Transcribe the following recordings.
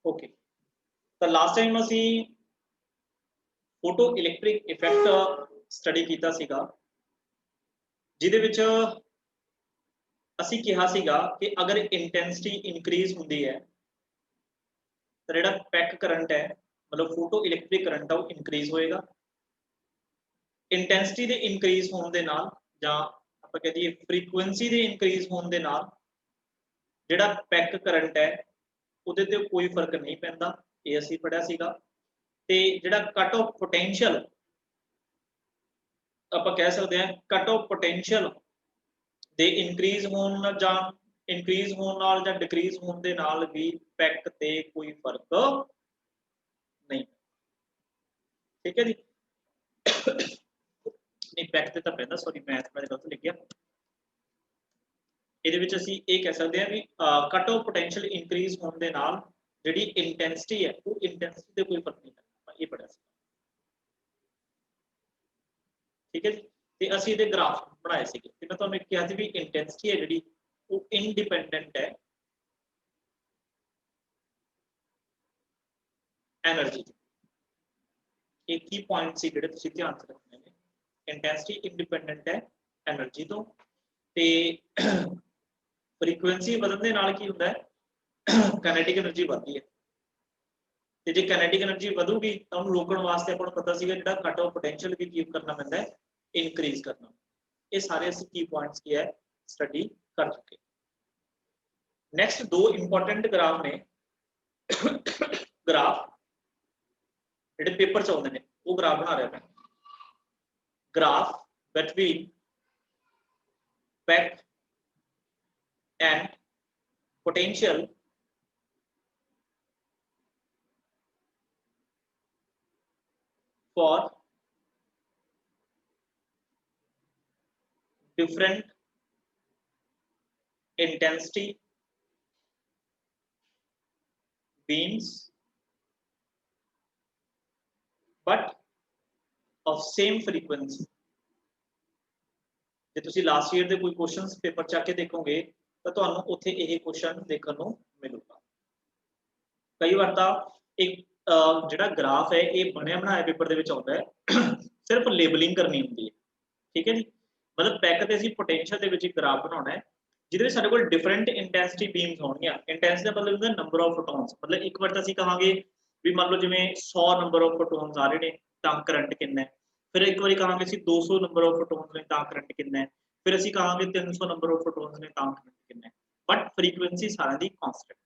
Okay, तो last time असी photo electric effect study कीता सीगा, जिहदे विच असी कहा सीगा कि अगर इंटेंसिटी इंक्रीज होंदी है तो जिहड़ा पैक करंट है मतलब फोटो इलैक्ट्रिक करंट है वो इंक्रीज होएगा। इंटेंसिटी दे इंक्रीज होने दे नाल जां आपां कह दईए फ्रीकुएंसी दे इंक्रीज होने दे नाल जिहड़ा पैक करंट है उहदे ते कोई फर्क नहीं पैंदा, ये असीं पढ़िया सीगा। ते जिहड़ा कट ऑफ पोटेंशियल आपां कह सकते हैं cut off potential they increase होने जां इंक्रीज होने नाल जां डिक्रीज होने दे नाल भी पैक ते कोई फर्क नहीं, ठीक है जी। नहीं पैक ते तां पैंदा, सॉरी मैं थोड़ा गलत लिख गया। ਇਹਦੇ ਵਿੱਚ ਅਸੀਂ ਇਹ ਕਹਿ ਸਕਦੇ ਹਾਂ ਵੀ ਕਟ ਆਫ ਪੋਟੈਂਸ਼ੀਅਲ ਇੰਕਰੀਜ਼ ਹੋਣ ਦੇ ਨਾਲ ਜਿਹੜੀ ਇੰਟੈਂਸਿਟੀ ਹੈ ਉਹ ਇੰਟੈਂਸਿਟੀ ਤੇ ਕੋਈ ਫਰਕ ਨਹੀਂ ਪੈਂਦਾ, ਇਹ ਪੜਿਆ ਸੀ, ਠੀਕ ਹੈ ਜੀ। ਤੇ ਅਸੀਂ ਇਹਦੇ ਗ੍ਰਾਫ ਬਣਾਏ ਸੀਗੇ ਤੇ ਮੈਂ ਤੁਹਾਨੂੰ ਕਿਹਾ ਸੀ ਵੀ ਇੰਟੈਂਸਿਟੀ ਹੈ ਜਿਹੜੀ ਉਹ ਇੰਡੀਪੈਂਡੈਂਟ ਹੈ एनर्जी। एक ही पॉइंट से ਜਿਹੜੇ ਤੁਸੀਂ ਧਿਆਨ ਚ ਰੱਖਣੇ ਨੇ, ਇੰਟੈਂਸਿਟੀ ਇੰਡੀਪੈਂਡੈਂਟ ਹੈ એનર્ਜੀ ਤੋਂ ਤੇ फ्रीकुएंसी ਵਧਣ ਦੇ ਨਾਲ ਕੀ ਹੁੰਦਾ ਹੈ ਕਾਈਨੈਟਿਕ એનર્ਜੀ ਵਧਦੀ ਹੈ ਤੇ ਜੇ ਕਾਈਨੈਟਿਕ એનર્ਜੀ ਵਧੂਗੀ ਤਾਂ ਉਹਨੂੰ ਰੋਕਣ ਵਾਸਤੇ ਆਪਾਂ ਨੂੰ ਪਤਾ ਸੀਗਾ ਜਿਹੜਾ ਕਟ ਆਫ ਪੋਟੈਂਸ਼ੀਅਲ ਵੀ ਕੀ ਕਰਨਾ ਪੈਂਦਾ ਹੈ, ਇਨਕਰੀਜ਼ ਕਰਨਾ। ਇਹ ਸਾਰੇ ਅਸੀਂ ਕੀ ਪੁਆਇੰਟਸ ਕੀ ਹੈ ਸਟੱਡੀ ਕਰ ਚੁੱਕੇ। ਨੈਕਸਟ ਦੋ ਇੰਪੋਰਟੈਂਟ ਗ੍ਰਾਫ ਨੇ, ਗ੍ਰਾਫ ਜਿਹੜੇ ਪੇਪਰ ਚ ਆਉਂਦੇ ਨੇ ਉਹ ਗ੍ਰਾਫ ਬਣਾ ਰਿਹਾ ਮੈਂ, graph between pack and potential for different intensity beams but of same frequency। ਜੇ ਤੁਸੀਂ ਲਾਸਟ ਈਅਰ ਦੇ ਕੋਈ ਕੁਐਸਚਨਸ ਪੇਪਰ ਚੱਕ ਕੇ ਦੇਖੋਗੇ ਤਾਂ ਤੁਹਾਨੂੰ ਉੱਥੇ ਇਹ ਕੁਐਸਚਨ ਦੇਖਣ ਨੂੰ ਮਿਲੂਗਾ। ਕਈ ਵਾਰ ਤਾਂ ਇੱਕ ਜਿਹੜਾ ਗ੍ਰਾਫ ਹੈ ਇਹ ਬਣਿਆ ਬਣਾਇਆ ਪੇਪਰ ਦੇ ਵਿੱਚ ਆਉਂਦਾ ਹੈ, ਸਿਰਫ ਲੇਬਲਿੰਗ ਕਰਨੀ ਹੁੰਦੀ ਹੈ, ਠੀਕ ਹੈ ਜੀ। ਮਤਲਬ ਪੈਕ ਤੇ ਅਸੀਂ ਪੋਟੈਂਸ਼ੀਅਲ ਦੇ ਵਿੱਚ ਇੱਕ ਗ੍ਰਾਫ ਬਣਾਉਣਾ ਹੈ ਜਿਹਦੇ ਵਿੱਚ ਸਾਡੇ ਕੋਲ ਡਿਫਰੈਂਟ ਇੰਟੈਂਸਿਟੀ ਬੀਮਸ ਹੋਣਗੀਆਂ। ਇੰਟੈਂਸਿਟੀ ਦਾ ਮਤਲਬ ਹੁੰਦਾ ਨੰਬਰ ਆਫ ਫੋਟੋਨਸ, ਮਤਲਬ ਇੱਕ ਵਾਰ ਤਾਂ ਅਸੀਂ ਕਹਾਂਗੇ ਵੀ ਮੰਨ ਲਓ ਜਿਵੇਂ 100 ਨੰਬਰ ਆਫ ਫੋਟੋਨਸ ਆ ਰਹੇ ਨੇ ਤਾਂ ਕਰੰਟ ਕਿੰਨਾ ਹੈ, ਫਿਰ ਇੱਕ ਵਾਰੀ ਕਹਾਂਗੇ ਅਸੀਂ 200 ਨੰਬਰ ਆਫ ਫੋਟੋਨਸ ਨੇ ਤਾਂ ਕਰੰਟ ਕਿੰਨਾ ਹੈ, फिर ਅਸੀਂ ਕਹਾਂਗੇ 300 ਨੰਬਰ ਆਫ ਫੋਟੋਨਸ ਨੇ ਤਾਂ ਕਰੰਟ ਕਿੰਨਾ ਹੈ, ਬਟ ਫ੍ਰੀਕੁਐਂਸੀ ਸਾਰਿਆਂ ਦੀ ਕਾਂਸਟੈਂਟ,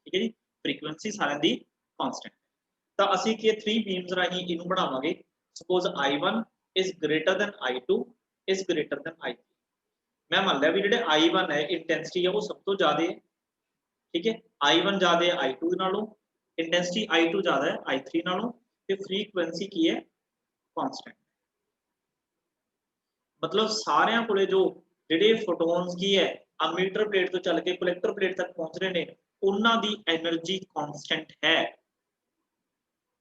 ਠੀਕ ਹੈ ਜੀ। ਫ੍ਰੀਕੁਐਂਸੀ ਸਾਰਿਆਂ ਦੀ ਕਾਂਸਟੈਂਟ। ਤਾਂ ਅਸੀਂ ਕੀ 3 ਬੀਮਸ ਰਾਹੀਂ ਇਹਨੂੰ ਬਣਾਵਾਂਗੇ। Suppose I1 is greater then I2 is greater then I3। ਮੈਂ ਮੰਨ ਲਿਆ ਵੀ ਜਿਹੜੇ I1 ਹੈ ਇੰਟੈਂਸਿਟੀ ਹੈ ਉਹ ਸਭ ਤੋਂ ਜ਼ਿਆਦਾ ਹੈ, ਠੀਕ ਹੈ। I1 ਜ਼ਿਆਦਾ ਹੈ I2 ਨਾਲੋਂ, ਇੰਟੈਂਸਿਟੀ I2 ਜ਼ਿਆਦਾ ਹੈ I3 ਨਾਲੋਂ ਤੇ ਫ੍ਰੀਕੁਐਂਸੀ ਕੀ ਹੈ ਕਾਂਸਟੈਂਟ। मतलब सारियां कोले जो जिहड़े फोटोन्स की है अमीटर प्लेट तो चल के कलैक्टर प्लेट तक पहुंच रहे हैं उन्हां दी एनर्जी कांस्टेंट है।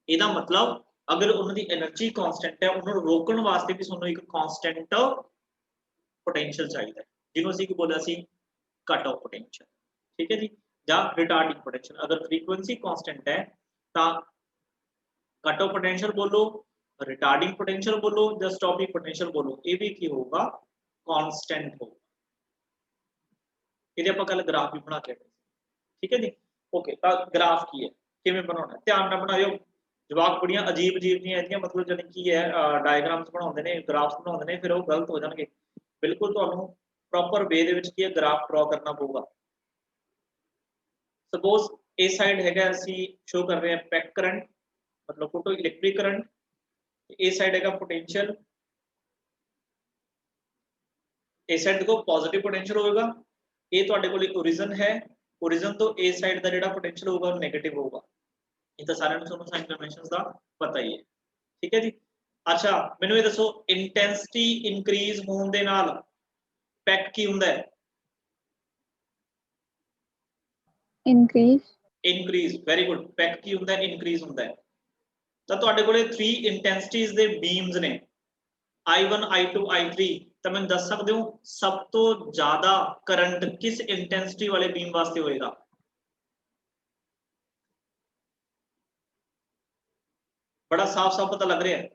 ਇਹਦਾ मतलब अगर उन्हां दी एनर्जी कांस्टेंट है उन्हां ਨੂੰ रोकण वास्ते भी ਸਾਨੂੰ एक कांस्टेंट पोटेंशियल चाहिए जिन्हों ਅਸੀਂ ਕੀ ਬੋਲਿਆ ਸੀ कट ऑफ पोटेंशियल, ठीक है जी, ਜਾਂ रिटार्डिंग पोटेंशियल। अगर फ्रीक्वेंसी कांस्टेंट है ਤਾਂ कट ऑफ पोटेंशियल बोलो, रिटार्डिंग पोटेंशियल बोलो या स्टॉपिंग पोटेंशियल बोलो, ये भी की होगा कांस्टेंट होगा। ਇਹਦੇ ਆਪਾਂ ਕੱਲ ਗ੍ਰਾਫ ਵੀ ਬਣਾ ਕੇ, ਠੀਕ ਹੈ ਜੀ। ਓਕੇ, ਤਾਂ ਗ੍ਰਾਫ ਕੀ ਹੈ ਕਿਵੇਂ ਬਣਾਉਣਾ ਧਿਆਨ ਨਾਲ ਬਣਾਇਓ। ਜਵਾਬ ਬੜੀਆਂ ਅਜੀਬ ਦੀਆਂ ਇਹਦੀਆਂ ਮਤਲਬ ਜਾਨੀ ਕੀ ਹੈ ਡਾਇਗਰਾਮਸ ਬਣਾਉਂਦੇ ਨੇ, ਗ੍ਰਾਫਸ ਬਣਾਉਂਦੇ ਨੇ, ਫਿਰ ਉਹ ਗਲਤ ਹੋ ਜਾਣਗੇ। ਬਿਲਕੁਲ ਤੁਹਾਨੂੰ ਪ੍ਰੋਪਰ ਵੇ ਦੇ ਵਿੱਚ ਕੀ ਹੈ ਗ੍ਰਾਫ ਡਰਾ ਕਰਨਾ ਪਊਗਾ। ਸਪੋਜ਼ ਇਸ ਸਾਈਡ ਹੈਗਾ ਅਸੀਂ ਸ਼ੋ ਕਰ ਰਹੇ ਹਾਂ ਪੈਕ ਕਰੰਟ मतलब फोटो इलेक्ट्रिक करंट, इस साइड है पोटेंशियल, इस साइड देखो पॉजिटिव पोटेंशियल होगा, ये ਤੁਹਾਡੇ ਕੋਲ ओरिजिन है, ओरिजिन तो इस साइड ਦਾ ਜਿਹੜਾ पोटेंशियल होगा वो नेगेटिव होगा। ਇਹ ਤਾਂ ਸਾਰਿਆਂ ਨੂੰ ਤੁਹਾਨੂੰ ਸਾइन कन्वेंशंस ਦਾ ਪਤਾ ਹੀ ਹੈ, ठीक है जी। अच्छा ਮੈਨੂੰ ਇਹ ਦੱਸੋ ਇੰਟੈਂਸਿਟੀ ਇਨਕਰੀਜ਼ ਹੋਣ ਦੇ ਨਾਲ ਪੈਕ ਕੀ ਹੁੰਦਾ ਹੈ? Increase very good. ਪੈਕ ਕੀ ਹੁੰਦਾ ਹੈ? ਇਨਕਰੀਜ਼ ਹੁੰਦਾ ਹੈ। ਤਾਂ ਤੁਹਾਡੇ ਕੋਲੇ 3 ਇੰਟੈਂਸਿਟੀਜ਼ ਦੇ ਬੀਮਸ ਨੇ I1 I2 I3, ਤਾਂ ਮੈਨੂੰ ਦੱਸ ਸਕਦੇ ਹੋ ਸਭ ਤੋਂ ਜ਼ਿਆਦਾ ਕਰੰਟ ਕਿਸ ਇੰਟੈਂਸਿਟੀ ਵਾਲੇ ਬੀਮ ਵਾਸਤੇ ਹੋਏਗਾ? बड़ा साफ साफ पता लग रहा है।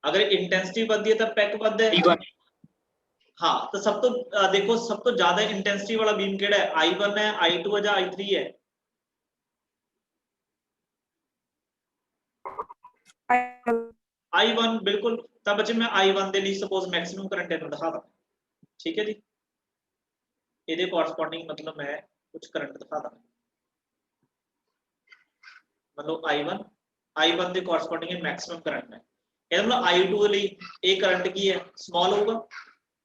अगर इंटेंसिटी बढ़ती है तो पैक बढ़ता है। हाँ, तो सब तो देखो सब तो ज्यादा इंटेंसिटी वाला बीम केड़ा है, I1 है, I2 है या I3 है? I1 बिल्कुल। तब बच्चे मैं I1 दे लिए सपोज मैक्सिमम करंट इन्हू दिखा दा, ठीक है जी। ਇਹਦੇ ਕੋਰਸਪੋंडिंग मतलब मैं कुछ करंट दिखा दा, मतलब I1 ਦੇ ਕੋਰਸਪੋंडिंग है मैक्सिमम करंट है। ਇਹਦਾ मतलब I2 ਦੇ ਲਈ ਇਹ करंट ਕੀ ਹੈ, स्मॉल होगा,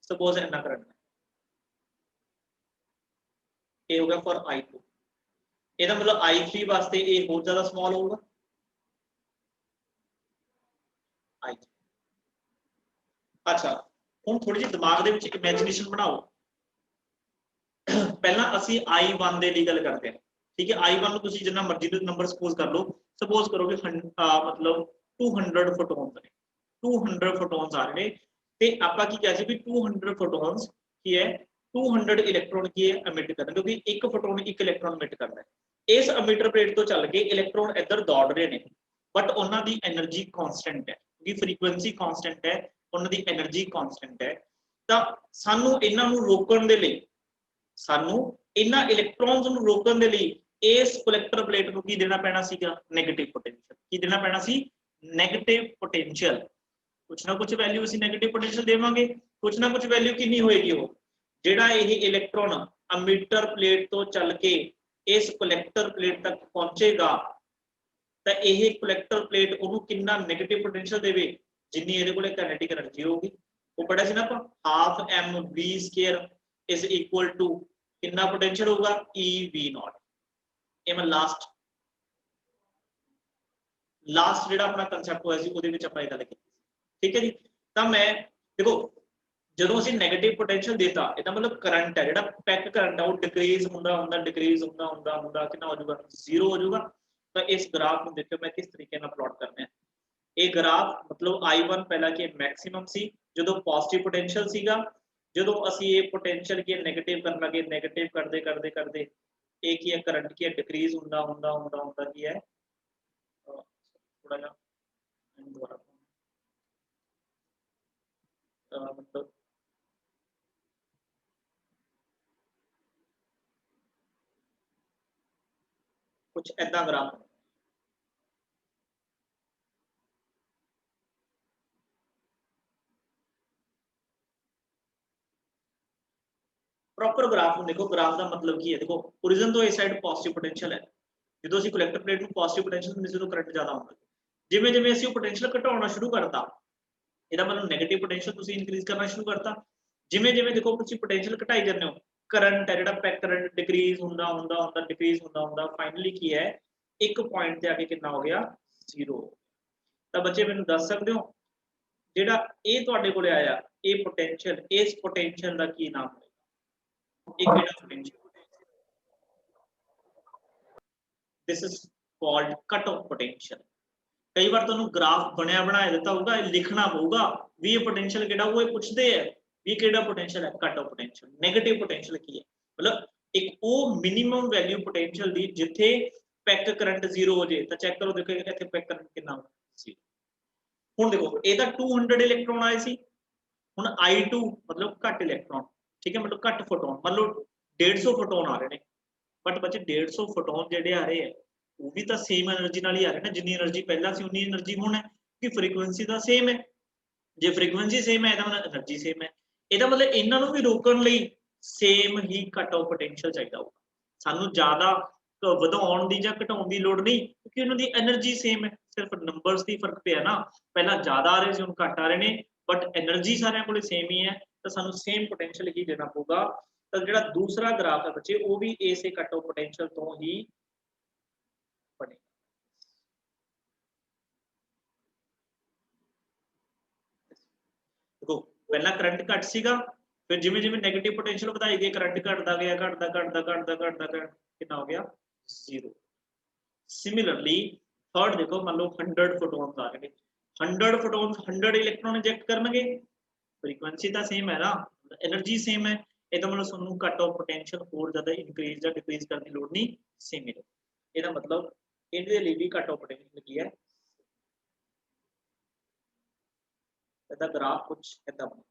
सपोज इतना करंट है, ये हो गया फॉर I2। ਇਹਦਾ मतलब I3 वास्ते ये बहुत ज्यादा स्मॉल होगा, I3। अच्छा ਹੁਣ थोड़ी जी दिमाग ਦੇ ਵਿੱਚ इमेजिनेशन बनाओ। पहला ਅਸੀਂ I1 ਦੇ ਲਈ ਗੱਲ ਕਰਦੇ ਹਾਂ, ठीक है। I1 ਨੂੰ ਤੁਸੀਂ ਜਿੰਨਾ ਮਰਜ਼ੀ ਦੇ ਨੰਬਰ ਸਪੋਜ਼ ਕਰ ਲਓ, ਸਪੋਜ਼ ਕਰੋ ਕਿ मतलब 200 ਫੋਟੋਨਸ ਨੇ, 200 ਫੋਟੋਨਸ ਆ ਰਹੇ ਨੇ, ਤੇ ਆਪਾਂ ਕੀ ਕਿਹਾ ਸੀ ਵੀ 200 ਫੋਟੋਨਸ ਕੀ ਹੈ, 200 ਇਲੈਕਟ੍ਰੋਨ ਕੀ ਹੈ ਐਮਿਟ ਕਰਨਾ, ਕਿਉਂਕਿ ਇੱਕ ਫੋਟੋਨ ਇੱਕ ਇਲੈਕਟ੍ਰੋਨ ਐਮਿਟ ਕਰਦਾ ਹੈ। ਇਸ ਐਮੀਟਰ ਪਲੇਟ ਤੋਂ ਚੱਲ ਕੇ ਇਲੈਕਟ੍ਰੋਨ ਇੱਧਰ ਦੌੜ ਰਹੇ ਨੇ, ਬਟ ਉਹਨਾਂ ਦੀ એનર્ਜੀ ਕਾਂਸਟੈਂਟ ਹੈ, ਕਿਉਂਕਿ ਫ੍ਰੀਕੁਐਂਸੀ ਕਾਂਸਟੈਂਟ ਹੈ, ਉਹਨਾਂ ਦੀ એનર્ਜੀ ਕਾਂਸਟੈਂਟ ਹੈ। ਤਾਂ ਸਾਨੂੰ ਇਹਨਾਂ ਨੂੰ ਰੋਕਣ ਦੇ ਲਈ, ਸਾਨੂੰ ਇਹਨਾਂ ਇਲੈਕਟ੍ਰੋਨਸ ਨੂੰ ਰੋਕਣ ਦੇ ਲਈ ਇਸ ਕਲੈਕਟਰ ਪਲੇਟ ਨੂੰ ਕੀ ਦੇਣਾ ਪੈਣਾ ਸੀਗਾ, 네ਗੇਟਿਵ ਪੋਟੈਂਸ਼ੀਅਲ। ਕੀ ਦੇਣਾ ਪੈਣਾ ਸੀ, 네ਗੇਟਿਵ ਪੋਟੈਂਸ਼ੀਅਲ। ਕੁਛ ਨਾ ਕੁਛ ਵੈਲਿਊ ਅਸੀਂ 네ਗੇਟਿਵ ਪੋਟੈਂਸ਼ੀਅਲ ਦੇਵਾਂਗੇ, ਕੁਛ ਨਾ ਕੁਛ ਵੈਲਿਊ ਕਿੰਨੀ ਹੋਏਗੀ, ਉਹ ਜਿਹੜਾ ਇਹ ਇਲੈਕਟ੍ਰੋਨ ਐਮੀਟਰ ਪਲੇਟ ਤੋਂ ਚੱਲ ਕੇ ਇਸ ਕਲੈਕਟਰ ਪਲੇਟ ਤੱਕ ਪਹੁੰਚੇਗਾ, ਤਾਂ ਇਹ ਕਲੈਕਟਰ ਪਲੇਟ ਉਹਨੂੰ ਕਿੰਨਾ 네ਗੇਟਿਵ ਪੋਟੈਂਸ਼ੀਅਲ ਦੇਵੇ, ਜਿੰਨੀ ਇਹਦੇ ਕੋਲੇ ਕਾਈਨੈਟਿਕ એનર્ਜੀ ਹੋਊਗੀ। ਉਹ ਪੜਿਆ ਸੀ ਨਾ ਆਪਾਂ, half mv² is equal to कितना पोटेंशियल होगा, EV0। ਇਹ ਮੈਂ ਲਾਸਟ ਜਿਹੜਾ ਆਪਣਾ ਕਨਸੈਪਟ ਹੋਇਆ ਸੀ ਉਹਦੇ ਵਿੱਚ ਆਪਾਂ ਇਹ ਗੱਲ ਕੀਤੀ, ਠੀਕ ਹੈ ਜੀ। ਤਾਂ ਮੈਂ ਦੇਖੋ ਜਦੋਂ ਅਸੀਂ 네ਗੇਟਿਵ ਪੋਟੈਂਸ਼ੀਅਲ ਦੇਤਾ, ਇਹਦਾ ਮਤਲਬ ਕਰੰਟ ਹੈ ਜਿਹੜਾ ਪੈਕ ਕਰੰਟ ਹੈ ਉਹ ਡਿਕਰੀਜ਼ ਹੁੰਦਾ ਡਿਕਰੀਜ਼ ਹੁੰਦਾ ਕਿੰਨਾ ਹੋ ਜਾਊਗਾ, 0 ਹੋ ਜਾਊਗਾ। ਤਾਂ ਇਸ ਗ੍ਰਾਫ ਨੂੰ ਦੇਖੋ ਮੈਂ ਕਿਸ ਤਰੀਕੇ ਨਾਲ ਪਲਾਟ ਕਰਨਾ ਹੈ। ਇਹ ਗ੍ਰਾਫ मतलब I1 ਪਹਿਲਾਂ ਕਿ ਮੈਕਸਿਮਮ ਸੀ ਜਦੋਂ ਪੋਜ਼ਿਟਿਵ ਪੋਟੈਂਸ਼ੀਅਲ ਸੀਗਾ, ਜਦੋਂ ਅਸੀਂ ਇਹ ਪੋਟੈਂਸ਼ੀਅਲ ਕੀ ਨੈਗੇਟਿਵ ਕਰਨ ਲੱਗੇ, ਨੈਗੇਟਿਵ ਕਰਦੇ ਇਹ ਕੀ ਹੈ, ਕਰੰਟ ਕੀ ਹੈ ਡਿਕਰੀਜ਼ ਹੁੰਦਾ ਕੀ ਹੈ, ਥੋੜਾ ਜਿਹਾ ਦੁਬਾਰਾ मतलब कुछ ऐसा ग्राफ प्रॉपर ग्राफ में देखो, ग्राफ का मतलब की है, देखो ओरिजिन तो इस साइड पॉजिटिव पोटेंशियल है, जो ਅਸੀਂ ਕਲੈਕਟਰ ਪਲੇਟ ਨੂੰ ਪੋਜ਼ਿਟਿਵ ਪੋਟੈਂਸ਼ੀਅਲ ਦਿੰਦੇ ਸੀ ਉਦੋਂ ਕਰੰਟ ਜ਼ਿਆਦਾ ਹੁੰਦਾ, ਜਿਵੇਂ ਜਿਵੇਂ ਅਸੀਂ ਉਹ ਪੋਟੈਂਸ਼ੀਅਲ ਘਟਾਉਣਾ ਸ਼ੁਰੂ ਕਰਤਾ, ਇਹਦਾ ਮਤਲਬ 네ਗੇਟਿਵ ਪੋਟੈਂਸ਼ੀਅਲ ਤੁਸੀਂ ਇਨਕਰੀਜ਼ ਕਰਨਾ ਸ਼ੁਰੂ ਕਰਤਾ। ਜਿਵੇਂ ਜਿਵੇਂ ਦੇਖੋ ਤੁਸੀਂ ਪੋਟੈਂਸ਼ੀਅਲ ਘਟਾਈ ਜਾਂਦੇ ਹੋ, ਕਰੰਟ ਹੈ ਜਿਹੜਾ ਪੈਕ ਕਰੰਟ ਡਿਕਰੀਜ਼ ਹੁੰਦਾ ਡਿਕਰੀਜ਼ ਹੁੰਦਾ ਫਾਈਨਲੀ ਕੀ ਹੈ, ਇੱਕ ਪੁਆਇੰਟ ਤੇ ਆ ਕੇ ਕਿੰਨਾ ਹੋ ਗਿਆ, 0। ਤਾਂ ਬੱਚੇ ਮੈਨੂੰ ਦੱਸ ਸਕਦੇ ਹੋ ਜਿਹੜਾ ਇਹ ਤੁਹਾਡੇ ਕੋਲੇ ਆਇਆ ਇਹ ਪੋਟੈਂਸ਼ੀਅਲ, ਇਸ ਪੋਟੈਂਸ਼ੀਅਲ ਦਾ ਕੀ ਨਾਮ ਹੈ, ਇਹ ਕਿਹੜਾ potential? This is called cut off potential. कई बार ਤੁਹਾਨੂੰ ਗ੍ਰਾਫ ਬਣਿਆ ਬਣਾਇਆ ਦਿੱਤਾ ਹੋਊਗਾ, ਲਿਖਣਾ ਪਊਗਾ ਵੀ ਇਹ ਪੋਟੈਂਸ਼ੀਅਲ ਕਿਹੜਾ, ਉਹ ਪੁੱਛਦੇ ਆ ਵੀ ਕਿਹੜਾ ਪੋਟੈਂਸ਼ੀਅਲ ਹੈ, cut off potential. Negative potential ਕੀ ਹੈ, ਮਤਲਬ ਇੱਕ ਉਹ ਮਿਨੀਮਮ ਵੈਲਿਊ ਪੋਟੈਂਸ਼ੀਅਲ ਦੀ ਜਿੱਥੇ ਪੈਕ ਕਰੰਟ 0 ਹੋ ਜੇ। ਤਾਂ ਚੈੱਕ ਕਰੋ, ਦੇਖੋ ਇੱਥੇ ਪੈਕ ਕਰੰਟ ਕਿੰਨਾ ਹੋਊਗਾ, 0। ਹੁਣ ਦੇਖੋ ਇਹ ਤਾਂ 200 ਇਲੈਕਟ੍ਰੋਨ ਆਏ ਸੀ, ਹੁਣ I2 मतलब ਘੱਟ ਇਲੈਕਟ੍ਰੋਨ, ਠੀਕ ਹੈ, मतलब ਘੱਟ ਫੋਟੋਨ, मतलब 150 ਫੋਟੋਨ ਆ ਰਹੇ ਨੇ। बट बच्चे 150 फोटोन ਜਿਹੜੇ ਆ ਰਹੇ ਹੈ ਉਹ ਵੀ ਤਾਂ ਸੇਮ એનર્ਜੀ ਨਾਲ ਹੀ ਆ ਰਹੇ ਨੇ, ਜਿੰਨੀ એનર્ਜੀ ਪਹਿਲਾਂ ਸੀ ਉਨੀ એનર્ਜੀ ਹੁਣ ਹੈ, ਕਿ ਫ੍ਰੀਕੁਐਂਸੀ ਤਾਂ ਸੇਮ ਹੈ। ਜੇ ਫ੍ਰੀਕੁਐਂਸੀ ਸੇਮ ਹੈ ਇਹਦਾ ਮਤਲਬ એનર્ਜੀ ਸੇਮ ਹੈ, ਇਹਦਾ ਮਤਲਬ ਇਹਨਾਂ ਨੂੰ ਵੀ ਰੋਕਣ ਲਈ ਸੇਮ ਹੀ ਕਟ ਆਫ ਪੋਟੈਂਸ਼ੀਅਲ ਚਾਹੀਦਾ ਹੋਊਗਾ। ਸਾਨੂੰ ਜ਼ਿਆਦਾ ਵਧਾਉਣ ਦੀ ਜਾਂ ਘਟਾਉਣ ਦੀ ਲੋੜ ਨਹੀਂ, ਕਿਉਂਕਿ ਉਹਨਾਂ ਦੀ એનર્ਜੀ ਸੇਮ ਹੈ, ਸਿਰਫ ਨੰਬਰਸ ਦੀ ਫਰਕ ਪਿਆ ਨਾ, ਪਹਿਲਾਂ ਜ਼ਿਆਦਾ ਆ ਰਹੇ ਸੀ ਹੁਣ ਘੱਟ ਆ ਰਹੇ ਨੇ, ਬਟ એનર્ਜੀ ਸਾਰਿਆਂ ਕੋਲੇ ਸੇਮ ਹੀ ਹੈ, ਤਾਂ ਸਾਨੂੰ ਸੇਮ ਪੋਟੈਂਸ਼ੀਅਲ ਹੀ ਦੇਣਾ ਪਊਗਾ। ਤਾਂ ਜਿਹੜਾ ਦੂਸਰਾ ਗ੍ਰਾਫ ਹੈ ਬੱਚੇ ਉਹ ਵੀ ਇਸੇ ਕਟ ਆਫ ਪੋਟੈਂਸ਼ੀਅਲ ਤੋਂ ਹੀ ਬਣੇਗਾ। ਦੇਖੋ ਪਹਿਲਾਂ ਕਰੰਟ ਘੱਟ ਸੀਗਾ, ਫਿਰ ਜਿਵੇਂ ਜਿਵੇਂ 네ਗੇਟਿਵ ਪੋਟੈਂਸ਼ੀਅਲ ਵਧਾਈ ਗਏ ਕਰੰਟ ਘਟਦਾ ਗਿਆ ਕਿੰਨਾ ਹੋ ਗਿਆ, 0। ਸਿਮਿਲਰਲੀ थर्ड देखो मान लो 100 फोटोन्स आ रहे हैं, 100 फोटोन्स 100 इलेक्ट्रॉन इंजेक्ट करनगे, फ्रीक्वेंसी तो सेम है ना, एनर्जी सेम है, ਇਹਦਾ ਮਤਲਬ ਤੁਹਾਨੂੰ ਕਟ ਆਫ ਪੋਟੈਂਸ਼ੀਅਲ ਹੋਰ ਜ਼ਿਆਦਾ ਇਨਕਰੀਜ਼ ਜਾਂ ਡਿਕਰੀਜ਼ ਕਰਨ ਦੀ ਲੋੜ ਨਹੀਂ, ਸੇਮ ਹੀ ਇਹਦਾ ਮਤਲਬ ਇਹਦੇ ਲਈ ਵੀ ਕਟ ਆਫ ਪੋਟੈਂਸ਼ੀਅਲ की है, ਇਹਦਾ ग्राफ कुछ ऐसा बना।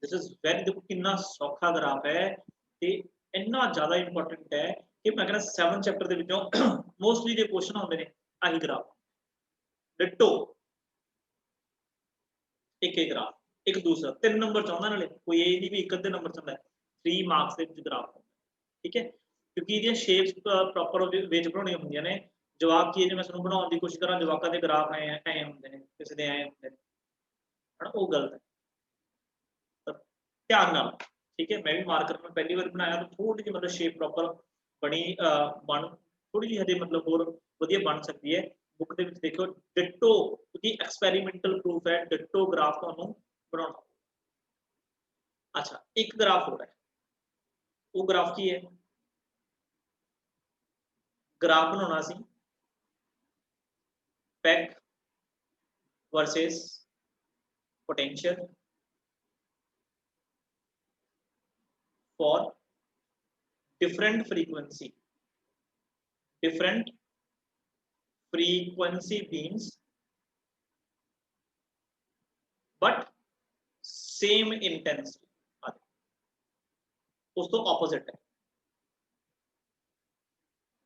दिस इज वेरी, देखो कितना सौखा ग्राफ है ते इन्ना ज्यादा इंपॉर्टेंट है कि मैं कहना 7 चैप्टर ਦੇ ਵਿੱਚੋਂ मोस्टली जे क्वेश्चन आਉਂਦੇ ਨੇ ਆਹੀ ग्राफ डिटो एक एक ग्राफ, एक दूसरा 3 नंबर ਚਾਹੁੰਦਾ ਨਾਲੇ ਕੋਈ ਇਹ ਨਹੀਂ ਵੀ ਇੱਕ ਅੱਧੇ ਨੰਬਰ ਚਾਹੁੰਦਾ 3 ਮਾਰਕਸ ਦੇ ਵਿੱਚ ग्राफ ठीक है, क्योंकि ਇਹਦੀਆਂ ਸ਼ੇਪਸ ਪ੍ਰੋਪਰ ਵਿੱਚ ਬਣਾਉਣੀਆਂ ਹੁੰਦੀਆਂ ਨੇ। ਜਵਾਬ ਕੀ ਹੈ, ਜੇ ਮੈਂ ਤੁਹਾਨੂੰ ਬਣਾਉਣ ਦੀ ਕੋਸ਼ਿਸ਼ ਕਰਾਂ ਜਵਾਕਾਂ ਦੇ ਗ੍ਰਾਫ ਐ ਹੁੰਦੇ ਨੇ, ਕਿਸੇ ਦੇ ਐ ਹੁੰਦੇ ਨੇ ਹਨਾ, ਉਹ ਗਲਤ ਹੈ। ध्यान नाल ठीक है, मैं भी मार्कर में पहली बार बनाया तो थोड़ी जी मतलब शेप प्रॉपर बनी बन थोड़ी जी हजे मतलब होर वधिया बन सकती है। बुक दे विच देखो डिटो, क्योंकि एक्सपेरिमेंटल प्रूफ है, डिटो ग्राफ तुहानू बनाना। अच्छा एक ग्राफ हो रहा है, वो ग्राफ की है, ग्राफ बनाना सी पैक versus potential for different frequency beams but same intensity, उस तो opposite है।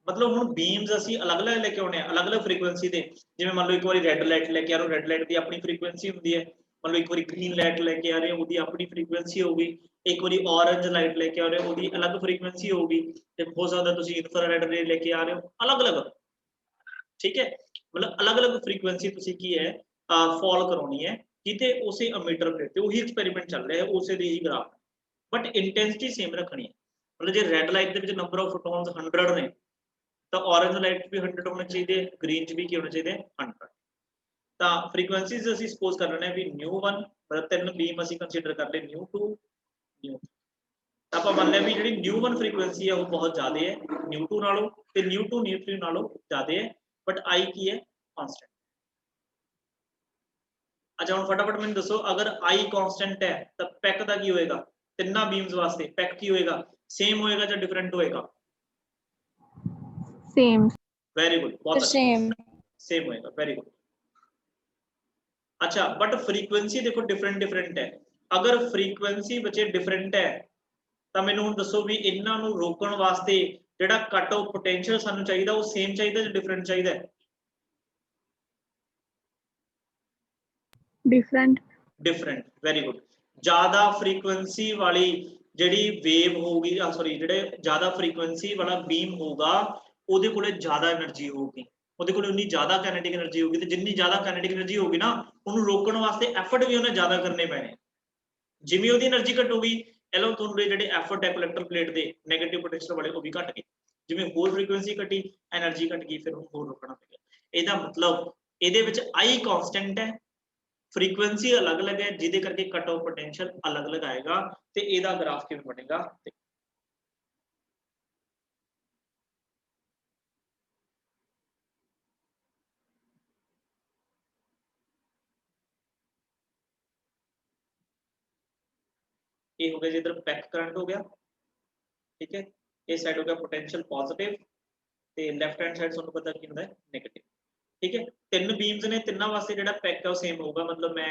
मतलब हम बीम्स ਅਸੀਂ अलग-अलग लेके आउने अलग-अलग फ्रीक्वेंसी ਦੇ, ਜਿਵੇਂ ਮੰਨ ਲਓ ਇੱਕ ਵਾਰੀ ਰੈੱਡ ਲਾਈਟ ਲੈ ਕੇ ਆ ਰਹੇ ਹੋ, ਰੈੱਡ ਲਾਈਟ ਦੀ ਆਪਣੀ ਫ੍ਰੀਕੁਐਂਸੀ ਹੁੰਦੀ ਹੈ। ਮੰਨ ਲਓ ਇੱਕ ਵਾਰੀ ਗ੍ਰੀਨ ਲਾਈਟ ਲੈ ਕੇ ਆ ਰਹੇ ਹੋ, ਉਹਦੀ ਆਪਣੀ ਫ੍ਰੀਕੁਐਂਸੀ ਹੋਊਗੀ। ਇੱਕ ਵਾਰੀ ऑरेंज ਲਾਈਟ ਲੈ ਕੇ ਆ ਰਹੇ ਹੋ, ਉਹਦੀ ਅਲੱਗ ਫ੍ਰੀਕੁਐਂਸੀ ਹੋਊਗੀ। ਤੇ ਹੋ ਸਕਦਾ ਤੁਸੀਂ ਇਨਫਰਾਰੈੱਡ ਰੇ ਲੈ ਕੇ ਆ ਰਹੇ ਹੋ, ਅਲੱਗ-ਅਲੱਗ ठीक है। मतलब अलग-अलग फ्रीक्वेंसी ਤੁਸੀਂ ਕੀ ਹੈ ਫॉल ਕਰਾਉਣੀ ਹੈ ਕਿਤੇ ਉਸੇ ਅਮੀਟਰ ਪਲੇਟ ਤੇ, ਉਹੀ ਐਕਸਪੈਰੀਮੈਂਟ ਚੱਲ ਰਿਹਾ ਹੈ, ਉਸੇ ਦੀ ਹੀ ਗ੍ਰਾਫ ਬਟ ਇੰਟੈਂਸਿਟੀ ਸੇਮ ਰੱਖਣੀ ਹੈ। मतलब ਜੇ ਰੈੱਡ ਲਾਈਟ ਦੇ ਵਿੱਚ ਨੰਬਰ ਆਫ ਫੋਟੋਨਸ 100 ਨੇ तो ऑरेंज लाइट भी 100 होने चाहिए, ग्रीन च भी की होने चाहिए 100। तो फ्रीक्वेंसीज ਅਸੀਂ सपोज कर लेने भी ν1 मतलब तीन बीम ਅਸੀਂ कंसीडर कर ले ν2 ν3। ਤਾਂ ਆਪਾਂ ਮੰਨ ਲਿਆ ਵੀ ਜਿਹੜੀ ν1 ਫ੍ਰੀਕੁਐਂਸੀ ਹੈ ਉਹ ਬਹੁਤ ਜ਼ਿਆਦਾ ਹੈ ν2 ਨਾਲੋਂ, ਤੇ ν2 ν3 ਨਾਲੋਂ ਜ਼ਿਆਦਾ ਹੈ, बट I ਕੀ ਹੈ कांस्टेंट। अच्छा ਹੁਣ फटाफट ਮੈਨੂੰ ਦੱਸੋ अगर I कांस्टेंट है ਤਾਂ ਪੈਕ ਦਾ ਕੀ ਹੋਏਗਾ, ਤਿੰਨਾਂ ਬੀਮਸ ਵਾਸਤੇ ਪੈਕ ਕੀ ਹੋਏਗਾ, सेम होएगा ਜਾਂ डिफरेंट होएगा? सेम। वेरी गुड, बहुत अच्छा, सेम होएगा, वेरी गुड। अच्छा बट फ्रीक्वेंसी देखो डिफरेंट है। अगर फ्रीक्वेंसी बच्चे डिफरेंट है ਤਾਂ ਮੈਨੂੰ ਹੁਣ ਦੱਸੋ ਵੀ ਇਹਨਾਂ ਨੂੰ ਰੋਕਣ ਵਾਸਤੇ ਜਿਹੜਾ ਕੱਟ ਆਫ ਪੋਟੈਂਸ਼ੀਅਲ ਸਾਨੂੰ ਚਾਹੀਦਾ ਉਹ ਸੇਮ ਚਾਹੀਦਾ ਜਾਂ ਡਿਫਰੈਂਟ ਚਾਹੀਦਾ ਹੈ? Different, very good. ज्यादा फ्रीक्वेंसी वाली ਜਿਹੜੀ ਵੇਵ ਹੋਊਗੀ ਸੌਰੀ ਜਿਹੜੇ ਜ਼ਿਆਦਾ ਫ੍ਰੀਕੁਐਂਸੀ ਵਾਲਾ ਬੀਮ ਹੋਊਗਾ ਉਹਦੇ ਕੋਲੇ ਜ਼ਿਆਦਾ એનર્ਜੀ ਹੋਊਗੀ, ਉਹਦੇ ਕੋਲੇ ਉਨੀ ਜ਼ਿਆਦਾ ਕਾਈਨੈਟਿਕ એનર્ਜੀ ਹੋਊਗੀ, ਤੇ ਜਿੰਨੀ ਜ਼ਿਆਦਾ ਕਾਈਨੈਟਿਕ એનર્ਜੀ ਹੋਊਗੀ ਨਾ ਉਹਨੂੰ ਰੋਕਣ ਵਾਸਤੇ ਐਫਰਟ ਵੀ ਉਹਨੇ ਜ਼ਿਆਦਾ ਕਰਨੇ ਪੈਣੇ। ਜਿਵੇਂ ਉਹਦੀ એનર્ਜੀ ਘਟੂਗੀ ਇਹਲੋ ਤੁਹਾਨੂੰ ਜਿਹੜੇ ਐਫਰਟ ਹੈ ਕਲੈਕਟਰ ਪਲੇਟ ਦੇ ਨੈਗੇਟਿਵ ਪੋਟੈਂਸ਼ੀਅਲ ਵਾਲੇ ਉਹ ਵੀ ਘਟ ਗਏ। ਜਿਵੇਂ ਹੋਰ ਫ੍ਰੀਕੁਐਂਸੀ ਘਟੀ એનર્ਜੀ ਘਟ ਗਈ, ਫਿਰ ਹੋਰ ਰੋਕਣਾ ਪਏਗਾ। ਇਹਦਾ ਮਤਲਬ ਇਹਦੇ ਵਿੱਚ I ਕਾਂਸਟੈਂਟ ਹੈ, फ्रीक्वेंसी अलग अलग है जिदे करके कट ऑफ पोटेंशियल अलग अलग आएगा, ते एदा ग्राफ किवें बनेगा। ये हो गया जी इधर पैक करंट हो गया, ठीक है। ये साइड हो गया पोटेंशियल पॉजिटिव, ते लेफ्ट हैंड साइड तुहानूं पता की हुंदा है नेगेटिव, ठीक है। तीन बीम्स ने, तिन्नां वास्ते जिहड़ा पैक है वो सेम होगा। मतलब मैं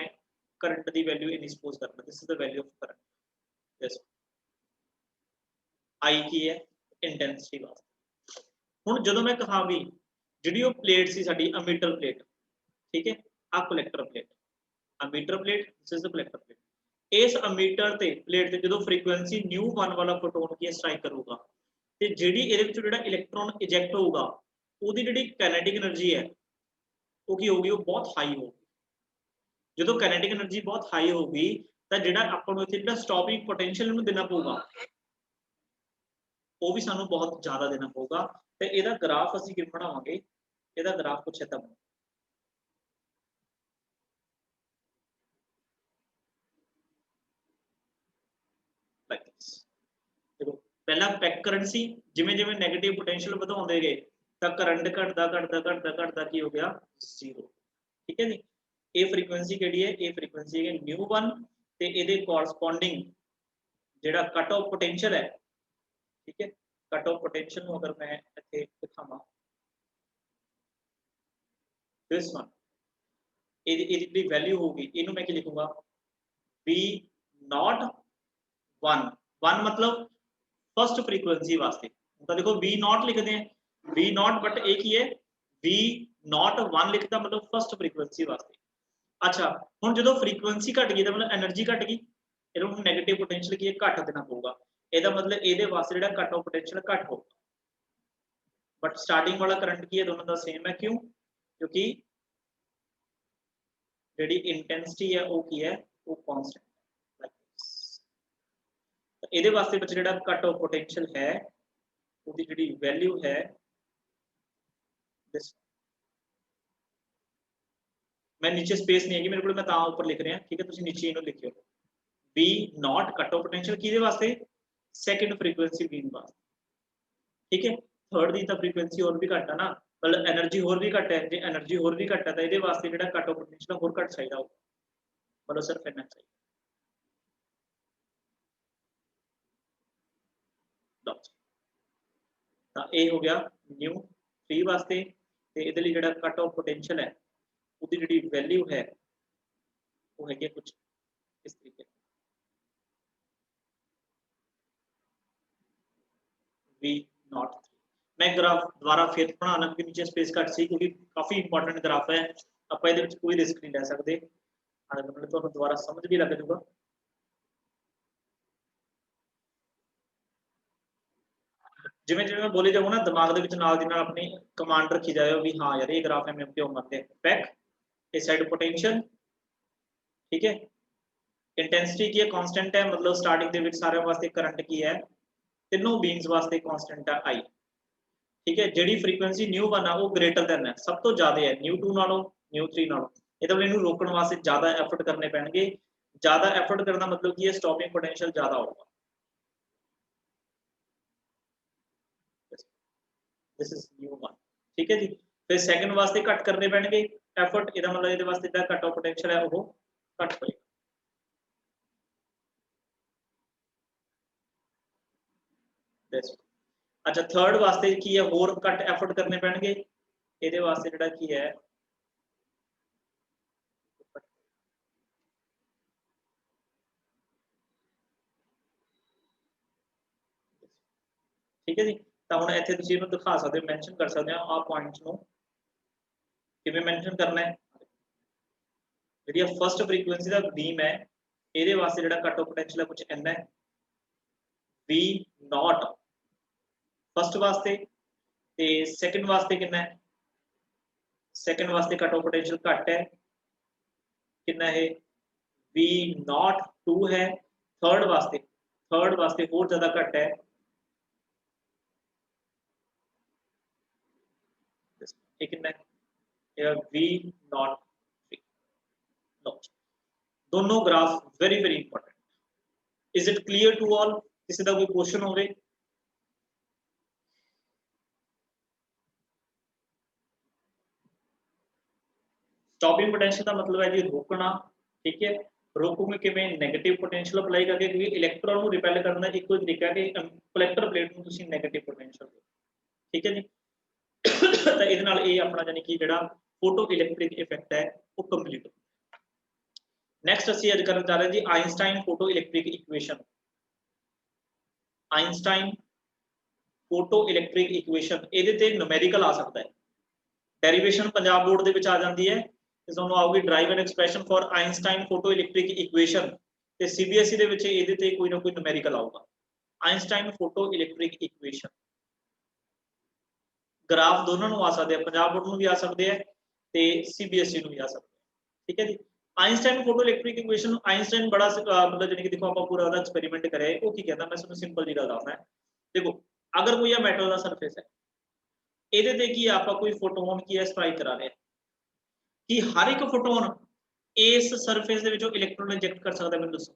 करंट दी वैल्यू इन्नी सपोज करना, this is the value of current, yes I की है इंटेंसिटी वास्ते। हुण जदों मैं कहा भी जिहड़ी वो प्लेट सी साडी अमीटर प्लेट, ठीक है, आ collector plate, emitter plate this is the collector plate. इस अमीटर ते प्लेट ते जदों फ्रीक्वेंसी ν1 वाला फोटोन की स्ट्राइक करूगा ते जिहड़ी इहदे विचों जिहड़ा इलैक्ट्रॉन इजैक्ट होगा ਉਹਦੀ ਜਿਹੜੀ काइनेटिक एनर्जी है वो की होगी, वो बहुत हाई होगी। जदों काइनेटिक एनर्जी बहुत हाई होगी ਤਾਂ ਜਿਹੜਾ ਆਪਾਂ ਨੂੰ ਇੱਥੇ ਜਿਹੜਾ ਸਟਾਪਿੰਗ ਪੋਟੈਂਸ਼ੀਅਲ ਨੂੰ ਦੇਣਾ ਪਊਗਾ ਉਹ ਵੀ ਸਾਨੂੰ ਬਹੁਤ ਜ਼ਿਆਦਾ ਦੇਣਾ ਪਊਗਾ। ਤੇ ਇਹਦਾ ਗ੍ਰਾਫ ਅਸੀਂ ਕਿਵੇਂ ਬਣਾਵਾਂਗੇ, ਇਹਦਾ ਗ੍ਰਾਫ ਕੁਛ ਏਦਾਂ ਬਣੇਗਾ। देखो पहला पैक करंट सी, जिवें जिवें नेगेटिव पोटेंशियल ਵਧਾਉਂਦੇ ਗਏ ਤਾਂ करंट घटदा की हो गया 0, ठीक है जी। ये फ्रीक्वेंसी ਕਿਹੜੀ है, ये फ्रीक्वेंसी है ν1 ਤੇ ਇਹਦੇ ਕੋਰਸਪੋंडिंग ਜਿਹੜਾ कट ऑफ पोटेंशियल है, ठीक है, कट ऑफ पोटेंशियल ਨੂੰ अगर मैं ਇੱਥੇ ਦਿਖਾਵਾਂ this one ਇਹਦੀ ਜਿਹੜੀ ਵੈਲਿਊ ਹੋਊਗੀ ਇਹਨੂੰ ਮੈਂ ਕੀ ਲਿਖੂੰਗਾ V नॉट 1 1 मतलब फर्स्ट फ्रीक्वेंसी वास्ते तो देखो V नॉट लिखते हैं V नॉट बट एक ही है V नॉट 1 लिखता मतलब फर्स्ट फ्रीक्वेंसी वास्ते अच्छा हुण जदों फ्रीक्वेंसी घट गई तो मतलब एनर्जी घट गई ਇਹਨੂੰ नेगेटिव पोटेंशियल की घट देना पऊगा ਇਹਦਾ मतलब ਇਹਦੇ ਵਾਸਤੇ ਜਿਹੜਾ कट ऑफ पोटेंशियल घट होगा बट स्टार्टिंग वाला करंट की है दोनों का सेम है क्यों क्योंकि ਜਿਹੜੀ इंटेंसिटी है वो की है वो कांस्टेंट है तो ਇਹਦੇ ਵਾਸਤੇ ਵਿੱਚ ਜਿਹੜਾ कट ऑफ पोटेंशियल है ਉਹਦੀ ਜਿਹੜੀ वैल्यू है this मैं नीचे स्पेस नहीं है मेरे को मैं ता ऊपर लिख रहा ठीक है तुम नीचे इन्हों लिखियो V naught cut off potential किहदे वास्ते सेकंड फ्रीक्वेंसी बीम वास्ते ठीक है थर्ड दी तो फ्रीक्वेंसी और भी घट है ना मतलब एनर्जी होर भी घट है जे एनर्जी होर भी घट है तो ये वास्ते जिहड़ा कट ऑफ पोटेंशियल होर घट चाहिए होगा मतलब सिर्फ इतना चाहिए तो ये हो गया न्यू 3 वास्ते ते इहदे लई जिहड़ा कट ऑफ पोटेंशियल है उसकी जिहड़ी वैल्यू है वो है कुछ इस तरीके V नॉट मैं ग्राफ दोबारा फिर बनाना क्योंकि नीचे स्पेस घट सी क्योंकि काफी इंपॉर्टेंट ग्राफ है आप ये कोई रिस्क नहीं ले सकते तो दोबारा समझ भी लग जाऊगा जिवें जिवें बोली जाऊँ ना दिमाग के नाल दी नाल अपनी कमांड रखी जाए भी हाँ यार ये ग्राफ है मैं क्यों मरते बैक इस साइड पोटेंशियल ठीक है इंटेंसिटी की है कांस्टेंट है मतलब स्टार्टिंग दे विच सारे वास्ते करंट की है तीनों बीम्स वास्ते कांस्टेंट है आई ठीक है जिहड़ी फ्रीक्वेंसी न्यू 1 है वो ग्रेटर दैन है सब तो ज्यादा है न्यू 2 नालों न्यू 3 नालों ये तो इन्हू रोकण वास्ते ज्यादा एफर्ट करने पैणगे ज्यादा एफर्ट करना मतलब कि स्टॉपिंग पोटेंशियल ज्यादा होगा दिस इज न्यू 1 ठीक है जी फिर सेकंड वास्ते कट करने पैणगे एफर्ट इहदा मतलब इहदे वास्ते जिहड़ा कट ऑफ पोटेंशियल है वो कट होएगा अच्छा थर्ड वास्ते की है होर घट एफर्ट करने पैणगे इहदे वास्ते जिहड़ा की है ठीक है जी तो हुण इत्थे तुसीं इहनूं दिखा सकदे हो मैंशन कर सकदे हो आ पॉइंट्स नूं किवें मैंशन करना है जिहड़ी फर्स्ट फ्रीक्वेंसी दा बीम है इहदे वास्ते जिहड़ा कट ऑफ पोटेंशियल है कुछ इन्ना है V नॉट फर्स्ट वास्ते ते सेकंड वास्ते कितना है सेकंड वास्ते कट ऑफ पोटेंशियल घट है कितना है V नॉट 2 है थर्ड वास्ते और ज्यादा घट है ये कितना है V नॉट 3 दोनों graph very very important is it clear to all किसी का कोई क्वेश्चन हो गए स्टॉपिंग पोटेंशियल का मतलब है जी रोकना ठीक है रोकोगे किवें नेगेटिव पोटेंशियल अप्लाई करके क्योंकि इलेक्ट्रॉन को रिपेल करने का एक कोई तरीका है कि कलेक्टर प्लेट में तुसीं नेगेटिव पोटेंशियल दो ठीक है जी तो इहदे नाल ये अपना यानी कि जिहड़ा फोटो इलैक्ट्रिक इफेक्ट है वो कंप्लीट हो नेक्स्ट असीं अज करन जा रहे जी Einstein photoelectric equation Einstein photoelectric equation इहदे ते न्यूमेरिकल आ सकता है डेरिवेशन पंजाब बोर्ड दे विच आ जांदी है ते तुहानूं आउगी derive and expression for Einstein photoelectric equation ते सीबीएसई दे विच इहदे ते कोई ना कोई न्यूमेरिकल आऊगा Einstein photoelectric equation graph दोनों आ सकते हैं पंजाब बोर्ड में भी आ सकते हैं ते सीबीएसई में भी आ सकते हैं ठीक है जी Einstein photoelectric equation Einstein बड़ा मतलब जानी कि देखो आप पूरा ਉਹਦਾ एक्सपेरिमेंट करे वो की कहता मैं ਤੁਹਾਨੂੰ सिंपल जी गल दसदा देखो अगर कोई मेटल का सरफेस है ਇਹਦੇ ਤੇ ਕੀ ਆਪਾਂ कोई फोटोन की है स्ट्राइक करा रहे हैं कि हर एक फोटोन इस सरफेस ਦੇ ਵਿੱਚੋਂ इलेक्ट्रॉन इंजेक्ट कर सकता है ਮੈਨੂੰ ਦੱਸੋ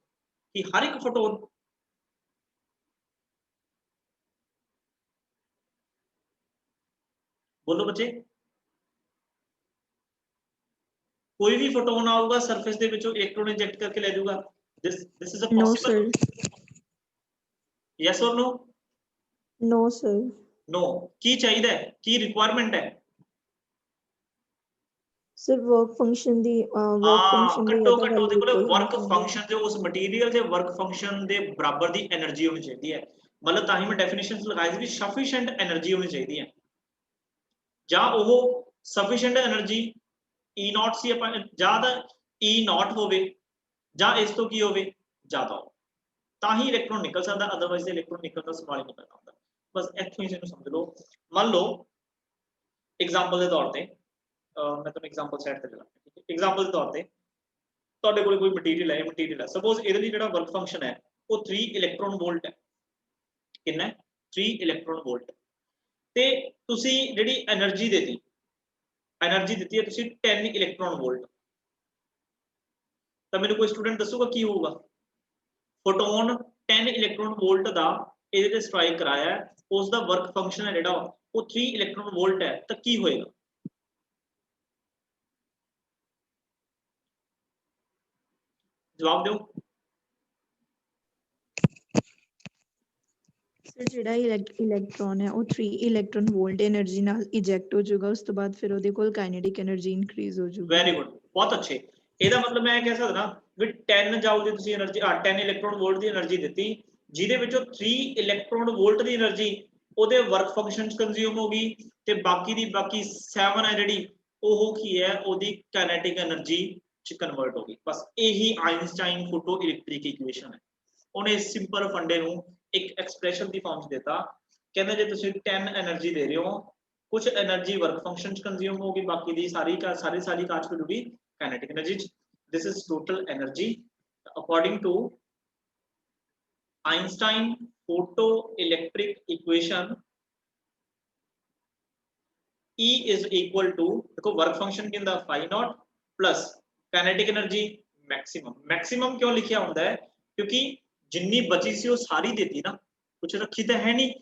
कि हर एक फोटोन बोलो बच्चे कोई भी फोटोन आऊगा सरफेस ਦੇ ਵਿੱਚੋਂ इलेक्ट्रॉन इंजेक्ट करके ले जाऊगा this is a possible No, sir. Yes और नो नो सर। नो की चाहिए की रिक्वायरमेंट है सर वर्क फंक्शन दी वर्क फंक्शन दी घट्टो ज्यादा घट्ट वैल्यू ਉਹਦੇ इक्वल होनी वर्क चाहिए। फंक्शन जो उस मटीरियल ਦੇ वर्क फंक्शन ਦੇ ਬਰਾਬਰ ਦੀ એનર્ਜੀ ਹੋਣੀ ਚਾਹੀਦੀ ਹੈ मतलब ਤਾਂ ਹੀ ਮੈਂ ਡੈਫੀਨੇਸ਼ਨਸ ਲਗਾਈ ਸੀ ਵੀ ਸਫੀਸ਼ੀਐਂਟ એનર્ਜੀ ਹੋਣੀ ਚਾਹੀਦੀ ਹੈ ਜਾਂ ਉਹ ਸਫੀਸ਼ੀਐਂਟ એનર્ਜੀ E0 ਸੀ ਆਪਾਂ ਜਾਂ ਤਾਂ E0 ਹੋਵੇ ਜਾਂ ਇਸ ਤੋਂ ਕੀ ਹੋਵੇ ਜ਼ਿਆਦਾ ਹੋ ਤਾਂ ਹੀ ਇਲੈਕਟ੍ਰੋਨ ਨਿਕਲ ਸਕਦਾ ਅਦਰਵਾਈਜ਼ ਇਲੈਕਟ੍ਰੋਨ ਨਿਕਲਣ ਦਾ ਸਵਾਲ ਹੀ ਨਹੀਂ ਪੈਦਾ ਹੁੰਦਾ ਬਸ ਇੱਥੋਂ ਹੀ ਇਹਨੂੰ ਸਮਝ ਲਓ ਮੰਨ ਲਓ एग्जाम्पल के तौर पर मैं तुम्हें एग्जाम्पल सैड कर लगा एग्जाम्पल के तौर पर ਤੁਹਾਡੇ ਕੋਲ ਕੋਈ ਮਟੀਰੀਅਲ ਹੈ ਸਪੋਜ਼ ਇਹਦੇ ਲਈ ਜਿਹੜਾ ਵਰਕ ਫੰਕਸ਼ਨ ਹੈ ਉਹ 3 ਇਲੈਕਟ੍ਰੋਨ ਵੋਲਟ ਹੈ ਕਿੰਨਾ 3 ਇਲੈਕਟ੍ਰੋਨ ਵੋਲਟ ਤੇ ਤੁਸੀਂ ਜਿਹੜੀ એનર્ਜੀ ਦਿੱਤੀ ਹੈ ਤੁਸੀਂ 10 ਇਲੈਕਟ੍ਰੋਨ ਵੋਲਟ ਤਾਂ ਮੈਨੂੰ ਕੋਈ ਸਟੂਡੈਂਟ ਦੱਸੂਗਾ ਕੀ ਹੋਊਗਾ ਫੋਟੋਨ 10 ਇਲੈਕਟ੍ਰੋਨ ਵੋਲਟ ਦਾ ਇਹਦੇ ਤੇ ਸਟ੍ਰਾਈਕ ਕਰਾਇਆ ਹੈ ਉਸ ਦਾ ਵਰਕ ਫੰਕਸ਼ਨ ਹੈ ਜਿਹੜਾ ਉਹ 3 ਇਲੈਕਟ੍ਰੋਨ ਵੋਲਟ ਹੈ ਤਾਂ ਕੀ ਹੋਏਗਾ जवाब दो ਸਰ ਜਿਹੜਾ ਇਲੈਕਟ੍ਰੋਨ ਹੈ ਉਹ 3 ਇਲੈਕਟ੍ਰੋਨ ਵੋਲਟ એનર્ਜੀ ਨਾਲ ਇਜੈਕਟ ਹੋ ਜਾਊਗਾ ਉਸ ਤੋਂ ਬਾਅਦ ਫਿਰ ਉਹਦੇ ਕੋਲ ਕਾਈਨੈਟਿਕ એનર્ਜੀ ਇਨਕਰੀਜ਼ ਹੋ ਜਾਊਗੀ ਵੈਰੀ ਗੁੱਡ ਬਹੁਤ ਅੱਛੇ ਇਹਦਾ ਮਤਲਬ ਮੈਂ ਕਹਿ ਸਕਦਾ ਵੀ 10 ਜਾਊਲ ਦੀ ਤੁਸੀਂ એનર્ਜੀ 10 ਇਲੈਕਟ੍ਰੋਨ ਵੋਲਟ ਦੀ એનર્ਜੀ ਦਿੱਤੀ ਜਿਹਦੇ ਵਿੱਚੋਂ 3 ਇਲੈਕਟ੍ਰੋਨ ਵੋਲਟ ਦੀ એનર્ਜੀ ਉਹਦੇ ਵਰਕ ਫੰਕਸ਼ਨ ਚ ਕੰਜ਼ਿਊਮ ਹੋ ਗਈ ਤੇ ਬਾਕੀ ਦੀ ਬਾਕੀ 7 ਹੈ ਜਿਹੜੀ ਉਹ ਕੀ ਹੈ ਉਹਦੀ ਕਾਈਨੈਟਿਕ એનર્ਜੀ ਚ ਕਨਵਰਟ ਹੋ ਗਈ ਬਸ ਇਹੀ ਆਇਨਸਟਾਈਨ ਫੋਟੋ ਇਲੈਕਟ੍ਰਿਕ ਇਕੁਏਸ਼ਨ ਹੈ ਉਹਨੇ ਸਿੰਪਲ ਫੰਡੇ ਨੂੰ ਇੱਕ ਐਕਸਪ੍ਰੈਸ਼ਨ ਦੀ ਫਾਰਮ 'ਚ ਦਿੱਤਾ ਕਹਿੰਦਾ ਜੇ ਤੁਸੀਂ 10 એનર્ਜੀ ਦੇ ਰਹੇ ਹੋ कुछ एनर्जी वर्क फंक्शन कंज्यूम होगी बाकी दी सारी काज को होगी kinetic energy this is total energy according to Einstein photo electric equation E is equal to देखो वर्क फंक्शन किंदा phi not plus kinetic energy maximum क्यों लिखा होता है क्योंकि जिन्नी बची सी वो सारी देती ना कुछ रखी तो है नहीं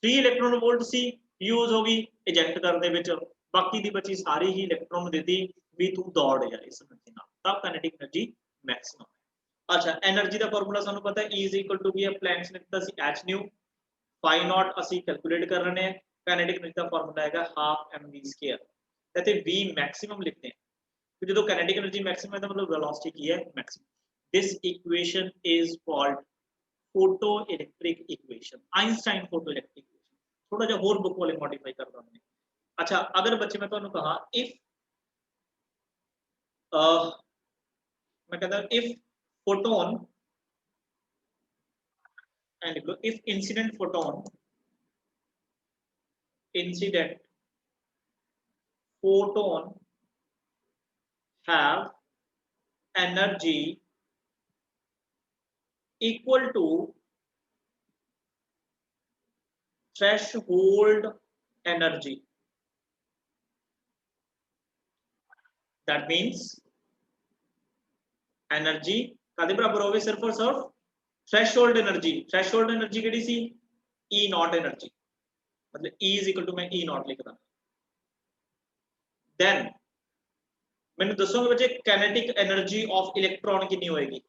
3 इलेक्ट्रॉन वोल्ट सी यूज होगी इजेक्ट करने ਵਿੱਚ ਬਾਕੀ ਦੀ ਬਚੀ ਸਾਰੀ ਹੀ ਇਲੈਕਟ੍ਰੋਨ ਦਿੱਤੀ ਵੀ ਤੂੰ ਦੌੜ ਜਾ ਇਸ ਐਨਰਜੀ ਨਾਲ ਤਾਂ ਕਾਈਨੈਟਿਕ એનર્ਜੀ ਮੈਕਸਿਮਮ ਹੈ ਅੱਛਾ એનર્ਜੀ ਦਾ ਫਾਰਮੂਲਾ ਸਾਨੂੰ ਪਤਾ ਹੈ E ਕੀ ਹੈ ਪਲੈਂਕਸ ਨੇ ਦਿੱਤਾ ਸੀ h nu phi naught ਅਸੀਂ ਕੈਲਕੂਲੇਟ ਕਰ ਰਹੇ ਹਾਂ ਕਾਈਨੈਟਿਕ એનર્ਜੀ ਦਾ ਫਾਰਮੂਲਾ ਹੈਗਾ ½ mv² ਤੇ v ਮੈਕਸਿਮਮ ਲਿਖਦੇ ਹਾਂ ਕਿ ਜਦੋਂ ਕਾਈਨੈਟਿਕ એનર્ਜੀ ਮੈਕਸਿਮਮ ਹੈ ਤਾਂ ਮਤਲਬ ਵੈਲੋਸਿਟੀ ਕੀ ਹੈ maximum this equation is called photo electric equation Einstein photo electric equation थोड़ा जा और बुक वाले मॉडिफाई कर रहा हूं अच्छा अगर बच्चे मैं ਤੁਹਾਨੂੰ कहा इफ मैं कहता if photon and if incident photon have energy equal to threshold energy that means energy कादे बराबर होवे सिर्फ और सिर्फ थ्रेशोल्ड एनर्जी केड़ी सी E0 एनर्जी मतलब E is equal to मैं E0 लिखदा then मैंने दसोगे बच्चे काइनेटिक एनर्जी ऑफ इलेक्ट्रॉन कितनी होएगी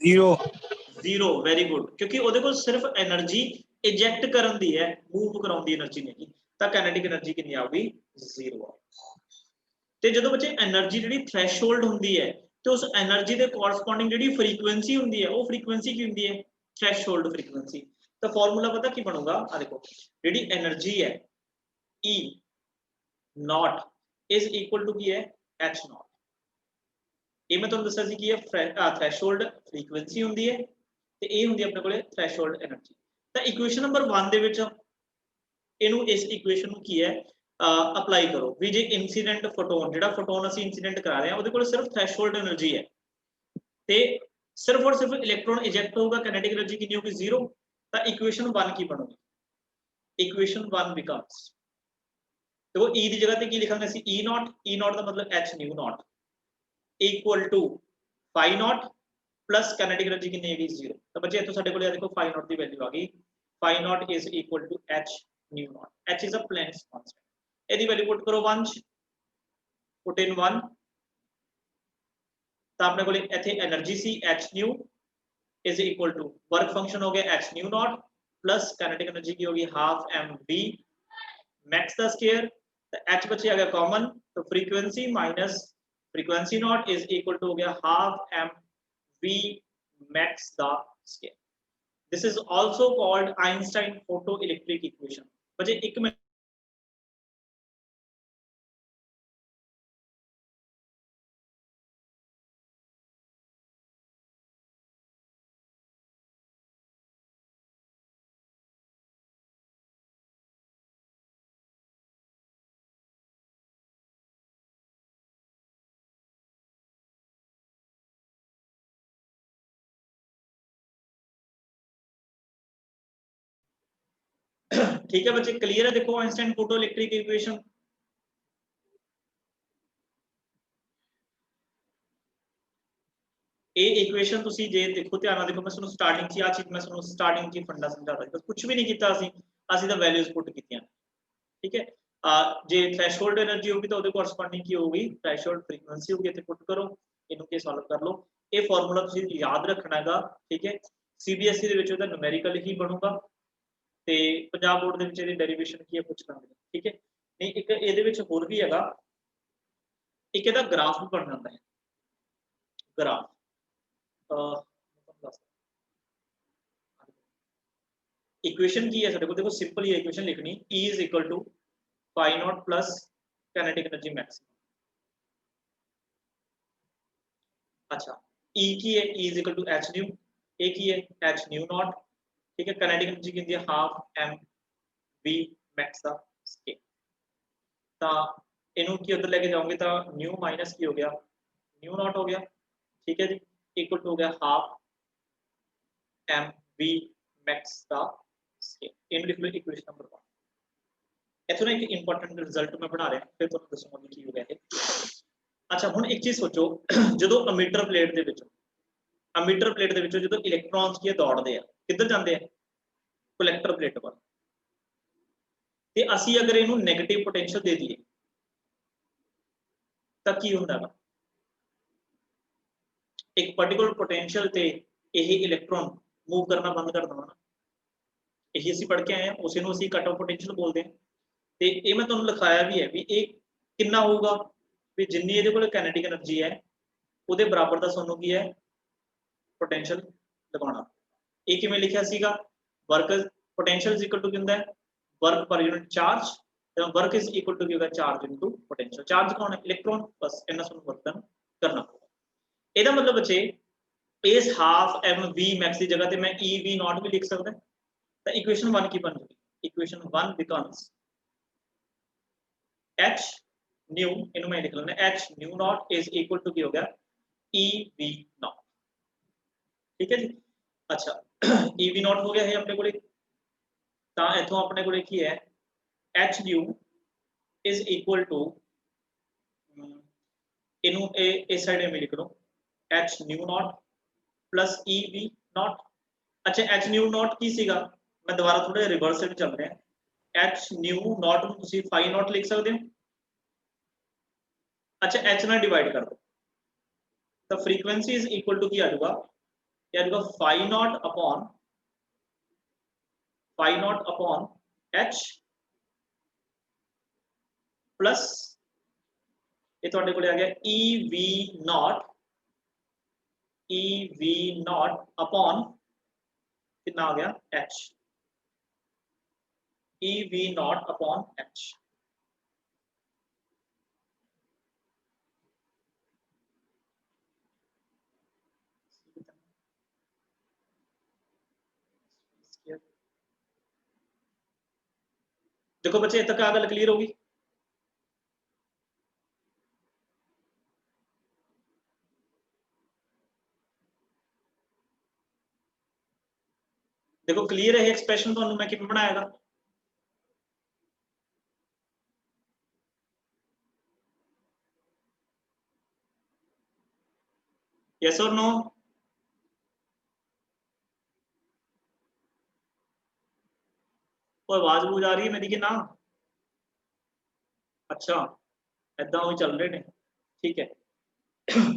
0 वेरी गुड क्योंकि ਉਹਦੇ ਕੋਲ ਸਿਰਫ એનર્ਜੀ ਇਜੈਕਟ ਕਰਨ ਦੀ ਹੈ ਮੂਵ ਕਰਾਉਣ ਦੀ એનર્ਜੀ ਨਹੀਂ ਤਾਂ ਕਾਈਨੈਟਿਕ એનર્ਜੀ ਕਿੰਨੀ ਆਊਗੀ 0 ਤੇ ਜਦੋਂ ਬੱਚੇ એનર્ਜੀ ਜਿਹੜੀ ਥ੍ਰੈਸ਼ੋਲਡ ਹੁੰਦੀ ਹੈ ਤੇ ਉਸ એનર્ਜੀ ਦੇ ਕੋਰਸਪੋਂਡਿੰਗ ਜਿਹੜੀ ਫ੍ਰੀਕੁਐਂਸੀ ਹੁੰਦੀ ਹੈ ਉਹ ਫ੍ਰੀਕੁਐਂਸੀ ਕੀ ਹੁੰਦੀ ਹੈ ਥ੍ਰੈਸ਼ੋਲਡ ਫ੍ਰੀਕੁਐਂਸੀ ਤਾਂ ਫਾਰਮੂਲਾ ਪਤਾ ਕੀ ਬਣੂਗਾ ਆ ਦੇਖੋ ਜਿਹੜੀ એનર્ਜੀ ਹੈ E naught is equal to ਕੀ ਹੈ H naught ਇਹ ਮੈਂ ਤੁਹਾਨੂੰ ਦੱਸਿਆ ਸੀ ਕੀ ਹੈ ਥ੍ਰੈਸ਼ੋਲਡ ਫ੍ਰੀਕੁਐਂਸੀ ਹੁੰਦੀ ਹੈ ਤੇ ਇਹ ਹੁੰਦੀ ਆਪਣੇ ਕੋਲੇ ਥ੍ਰੈਸ਼ੋਲਡ એનર્ਜੀ ਤਾਂ ਇਕੁਏਸ਼ਨ ਨੰਬਰ 1 ਦੇ ਵਿੱਚ ਇਹਨੂੰ ਇਸ ਇਕੁਏਸ਼ਨ ਨੂੰ ਕੀ ਹੈ ਅਪਲਾਈ ਕਰੋ ਵੀ ਜੇ ਇਨਸੀਡੈਂਟ ਫੋਟੋਨ ਜਿਹੜਾ ਫੋਟੋਨ ਅਸੀਂ ਇਨਸੀਡੈਂਟ ਕਰਾ ਰਹੇ ਹਾਂ ਉਹਦੇ ਕੋਲ ਸਿਰਫ ਥ੍ਰੈਸ਼ੋਲਡ એનર્ਜੀ ਹੈ ਤੇ ਸਿਰਫ ਔਰ ਸਿਰਫ ਇਲੈਕਟ੍ਰੋਨ ਇਜੈਕਟ ਹੋਊਗਾ ਕਾਈਨੈਟਿਕ એનર્ਜੀ ਕਿੰਨੀ ਹੋਊਗੀ 0 ਤਾਂ ਇਕੁਏਸ਼ਨ 1 ਕੀ ਬਣੂਗੀ ਇਕੁਏਸ਼ਨ 1 becomes तो E की जगह पे की लिखा ਸੀ E0 ਦਾ ਮਤਲਬ H nu naught equal to phi naught plus kinetic energy ਕਿੰਨੀ ਹੈਗੀ 0 ਤਾਂ ਬੱਚੇ ਇੱਥੋਂ ਸਾਡੇ ਕੋਲ ਆ ਦੇਖੋ phi naught ਦੀ ਵੈਲਿਊ ਆ ਗਈ phi naught is equal to H nu naught H is a Planck's constant ਇਹਦੀ ਵੈਲਿਊ ਪੁੱਟ ਕਰੋ 1 put in 1 ਤਾਂ ਆਪਣੇ ਕੋਲ ਇੱਥੇ એનર્ਜੀ ਸੀ H nu is equal to work function हो गया h nu not plus kinetic energy की होगी half mv max the square, तो h बचे गया कॉमन, तो frequency minus frequency not is equal to हो गया half mv max the square. This is also called Einstein photo electric equation. बचे एक में ठीक है बच्चे, क्लियर है? देखो आइंस्टाइन फोटो इलेक्ट्रिक इक्वेशन, ਇਹ ਇਕੁਏਸ਼ਨ ਤੁਸੀਂ ਜੇ ਦੇਖੋ ਧਿਆਨ ਨਾਲ ਦੇਖੋ, ਮੈਂ ਤੁਹਾਨੂੰ ਸਟਾਰਟਿੰਗ 'ਚ ਆ ਚੀਜ਼ ਮੈਂ ਤੁਹਾਨੂੰ ਸਟਾਰਟਿੰਗ 'ਚ ਹੀ ਫੰਡਾ ਸਮਝਾਤਾ ਸੀ, ਕੁਝ ਵੀ ਨਹੀਂ ਕੀਤਾ ਅਸੀਂ ਤਾਂ ਵੈਲਿਊਜ਼ ਪੁੱਟ ਕੀਤੀਆਂ, ਠੀਕ ਹੈ। ਜੇ ਥ੍ਰੈਸ਼ਹੋਲਡ એનર્ਜੀ ਹੋਗੀ ਤਾਂ ਉਹਦੇ ਕੋਰਸਪੋਂਡਿੰਗ ਕੀ ਹੋਊਗੀ, ਥ੍ਰੈਸ਼ਹੋਲਡ ਫ੍ਰੀਕੁਐਂਸੀ ਹੋਗੀ, ਇੱਥੇ ਪੁੱਟ ਕਰੋ, ਇਹਨੂੰ ਕੇ ਸੋਲਵ ਕਰ ਲਓ। ਇਹ ਫਾਰਮੂਲਾ ਤੁਸੀਂ ਯਾਦ ਰੱਖਣਾ ਹੈਗਾ, ਠੀਕ ਹੈ। ਸੀਬੀਐਸਈ ਦੇ ਵਿੱਚ ਉਹਦਾ ਨੂਮੈਰੀਕਲ ਹੀ ਬਣੂਗਾ ਤੇ ਪੰਜਾਬ ਬੋਰਡ ਦੇ ਵਿੱਚ ਇਹਦੀ ਡੈਰੀਵੇਸ਼ਨ ਕੀ ਹੈ ਪੁੱਛ ਲਾਂਗੇ, ਠੀਕ ਹੈ। ਨਹੀਂ ਇੱਕ ਇਹਦੇ ਵਿੱਚ ਹੋਰ ਵੀ ਹੈਗਾ, ਇੱਕ ਇਹਦਾ ਗ੍ਰਾਫ ਵੀ ਬਣ ਜਾਂਦਾ ਹੈ, ਗ੍ਰਾਫ इक्वेशन की है साडे को, देखो सिंपल ही इक्वेशन लिखनी, E is equal to phi not plus kinetic energy maximum. अच्छा E की है, E is equal to h nu, A की है h न्यू नॉट, ठीक है। काइनेटिक एनर्जी की है हाफ m v मैक्स दा स्केल, ता इनु की उधर लेके जाओगे तो न्यू माइनस की हो गया न्यू नॉट हो गया, ठीक है जी, इक्वल टू हो गया हाफ m v मैक्स दा स्केल। इन लिख लो इक्वेशन नंबर 1। इथों ना एक इंपॉर्टेंट रिजल्ट मैं बना रहा, फिर तुहानू दसूंगा कि हो गया है। अच्छा हुण एक चीज सोचो, जो अमीटर प्लेट दे विचों जो इलैक्ट्रॉन्स की दौड़ते हैं किधर जाते हैं, कलैक्टर प्लेट पर, ते असी अगर इनू नेगेटिव पोटेंशियल दे दिए तो की हुंदा है, एक पर्टिकुलर पोटेंशियल ते यही इलैक्ट्रॉन मूव करना बंद कर देना, यही असीं पढ़ के आए हैं, उसी नूं असीं कट ऑफ पोटेंशियल बोलते हैं। ते ये मैं तुहानूं लिखाया भी है भी ये कितना होगा, भी जिन्नी इहदे कोल काइनेटिक एनर्जी है उहदे बराबर दा सानूं की है पोटेंशियल लगाउणा। ये किवें लिखिया सीगा, work potential is equal to की हुंदा है वर्क पर unit charge, work is equal to की होगा चार्ज इनटू पोटेंशियल। चार्ज कौन है, इलेक्ट्रॉन, बस इन्ना सानूं वर्तन करना होगा। ਇਹਦਾ मतलब बच्चे इस हाफ एम वी मैक्स की जगह पे मैं ई वी नॉट भी लिख सकता, तो इक्वेशन 1 की बन जाएगी, इक्वेशन 1 बिकम्स h न्यू, इन्हों मैं लिख लेना h nu not is equal to की हो गया ई वी नॉट, ठीक है जी। अच्छा ई वी नॉट हो गया है अपने को, तो इथों अपने को की है h nu is equal to, इनू इस साइड में लिख लो h nu not plus E V not. अच्छा h न्यू नॉट की सीगा, मैं दोबारा थोड़ा रिवर्स से चल रहे हैं, h न्यू नॉट ਨੂੰ ਤੁਸੀਂ फाई नॉट लिख सकते हो। अच्छा h ਨਾਲ डिवाइड कर दो तो फ्रीक्वेंसी इज इक्वल टू की आ जाएगा, ये आ जाएगा phi not upon h plus ये ਤੁਹਾਡੇ ਕੋਲੇ आ गया ई वी नॉट अपॉन कितना आ गया h, E V not upon h। देखो बच्चे तक आ गल क्लियर होगी, देखो क्लियर है एक्सप्रेशन तो मैं किवें बनाएगा, यस और नो? कोई आवाज बूझ आ रही है मेरी कि ना? अच्छा इदा ही चल रहे हैं, ठीक है।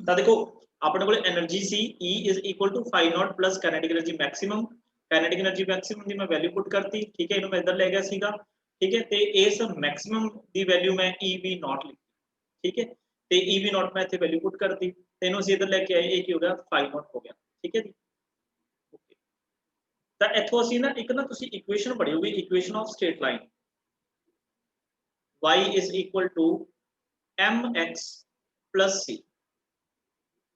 तो देखो अपने को एनर्जी सी E is equal to phi not plus kinetic energy maximum की मैं वैल्यू पुट करती, ठीक है, इन्हों मैं इधर ले गया सीगा, ठीक है, ते इस मैक्सिमम दी वैल्यू मैं EV नॉट लिखी, ठीक है, ते EV नॉट मैं इत्थे वैल्यू पुट करती, ते इन्हों ਅਸੀਂ इधर लेके आए, ये की हो गया फाई नॉट हो गया, ठीक है जी। ओके, ਤਾਂ ਇੱਥੋਂ ਅਸੀਂ ਨਾ ਇੱਕ ਨਾ ਤੁਸੀਂ ਇਕੁਏਸ਼ਨ ਪੜ੍ਹੀ ਹੋਗੀ, equation of straight line y is equal to mx plus c,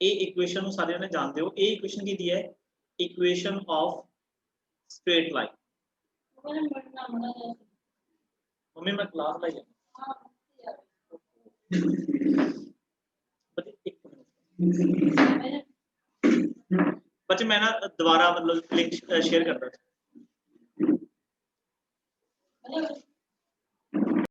ये इक्वेशन ਨੂੰ ਸਾਰਿਆਂ ਨੇ ਜਾਣਦੇ ਹੋ, ਇਹ ਇਕੁਏਸ਼ਨ ਕੀ ਦੀ ਹੈ, equation of straight line. Mummy मैं क्लास लाई बच्चे, मैं ना दोबारा मतलब लिंक शेयर करता हूँ।